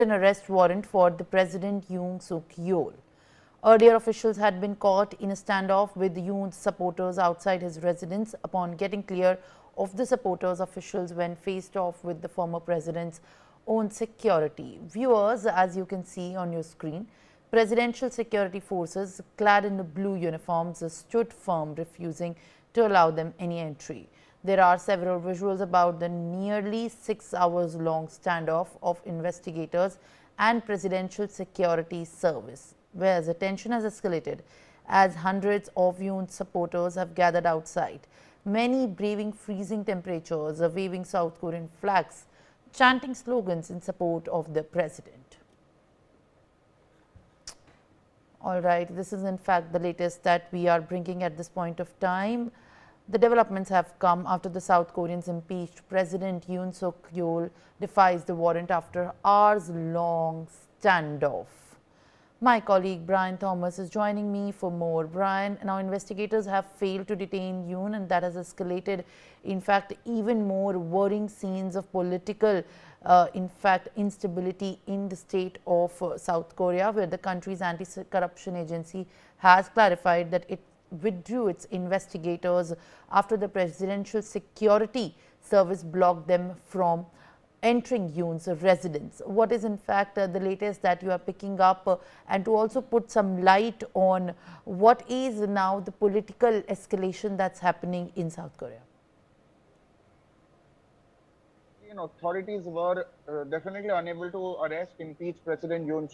an arrest warrant for the President Yoon. Earlier, officials had been caught in a standoff with Yoon's supporters outside his residence. Upon getting clear of the supporters, officials went faced off with the former president's own security. Viewers, as you can see on your screen, presidential security forces clad in blue uniforms stood firm, refusing to allow them any entry. There are several visuals about the nearly 6 hours long standoff of investigators and presidential security service, where the tension has escalated as hundreds of Yoon supporters have gathered outside, many braving freezing temperatures, waving South Korean flags, chanting slogans in support of the president. All right, this is in fact the latest that we are bringing at this point of time. The developments have come after the South Koreans impeached President Yoon defies the warrant after hours-long standoff. My colleague Brian Thomas is joining me for more. Brian, now investigators have failed to detain Yoon, and that has escalated, in fact, even more worrying scenes of political, instability in the state of South Korea, where the country's anti-corruption agency has clarified that it withdrew its investigators after the presidential security service blocked them from entering Yoon's residence. What is in fact the latest that you are picking up, and to also put some light on what is now the political escalation that's happening in South Korea? Authorities were definitely unable to arrest impeached President Yoon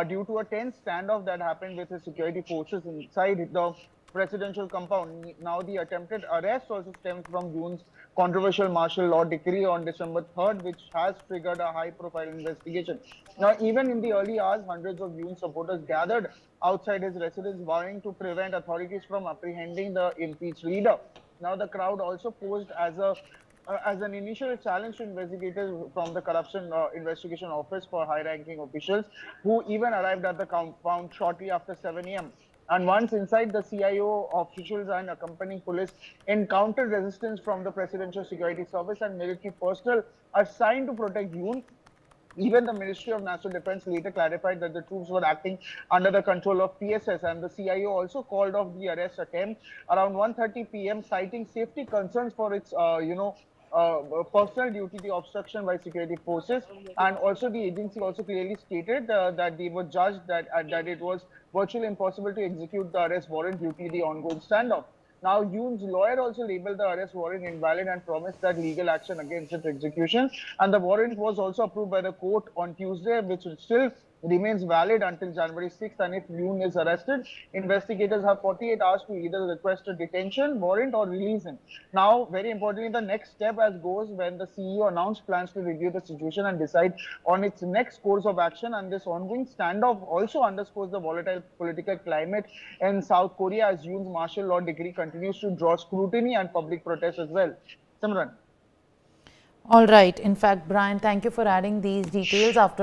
due to a tense standoff that happened with the security forces inside the presidential compound. Now, the attempted arrest also stems from Yoon's controversial martial law decree on December 3rd, which has triggered a high-profile investigation. Now, even in the early hours, hundreds of Yoon supporters gathered outside his residence, vowing to prevent authorities from apprehending the impeached leader. Now, the crowd also posed as an initial challenge to investigators from the corruption investigation office for high-ranking officials, who even arrived at the compound shortly after 7 a.m. And once inside, the CIO officials and accompanying police encountered resistance from the Presidential Security Service and military personnel assigned to protect Yoon. Even the Ministry of National Defense later clarified that the troops were acting under the control of PSS, and the CIO also called off the arrest attempt around 1:30 p.m., citing safety concerns for its, personal duty, the obstruction by security forces. And also the agency also clearly stated that they were judged that it was virtually impossible to execute the arrest warrant due to the ongoing standoff. Now, Yoon's lawyer also labeled the arrest warrant invalid and promised that legal action against its execution. And the warrant was also approved by the court on Tuesday, which still remains valid until January 6th. And if Yoon is arrested, investigators have 48 hours to either request a detention warrant or release him. Now, very importantly, the next step as goes when the CEO announced plans to review the situation and decide on its next course of action. And this ongoing standoff also underscores the volatile political climate in South Korea as Yoon's martial law decree continues to draw scrutiny and public protest as well. Simran. All right. In fact, Brian, thank you for adding these details after